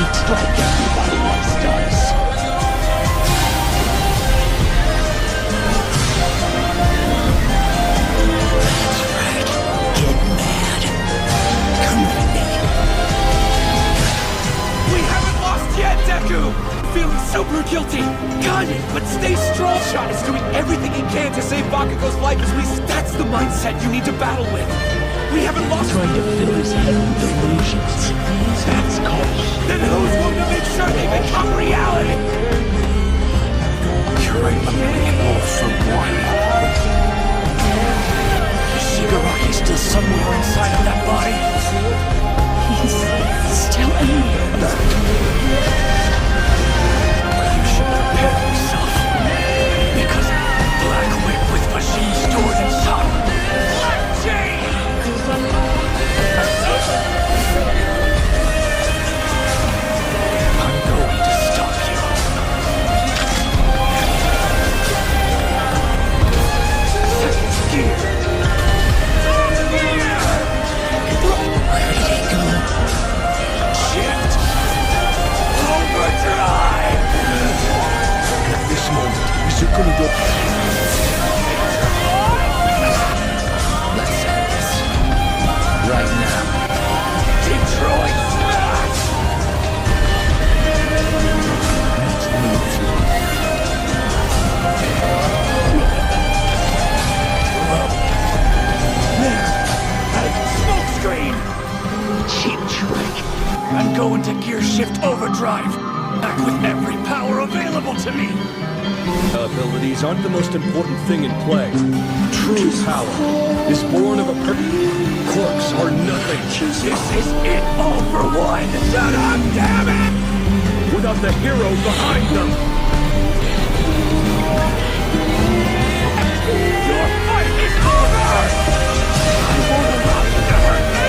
eat like everybody else does. That's right. Get mad. Come at me. We haven't lost yet, Deku! Feeling super guilty. Kanye, but stay strong. Shot is doing everything he can to save Bakugo's life as we... That's the mindset you need to battle with. We haven't lost... Trying to fill his head with delusions. That's called... Then who's going to make sure they become reality? You're eliminating all for one. Is Shigaraki still somewhere inside of that body? He's still in there. You should prepare yourself. Because Black Whip with machine stored inside. Black Chain! I'm going to stop you. Second gear. Top gear! Where did he go? Shift. Overdrive! At this moment, izuku no Doku. Let's end this. Right now. Detroit Smash! Let's move. There! Smoke screen! Cheap trick. I'm going to Gearshift Overdrive! Back with every power available to me! Abilities aren't the most important thing in play. True power is born of a quirks are nothing. This is it all for one! Shut up, damn it! Without the hero behind them. Your fight is over! I won't allow you to hurt me!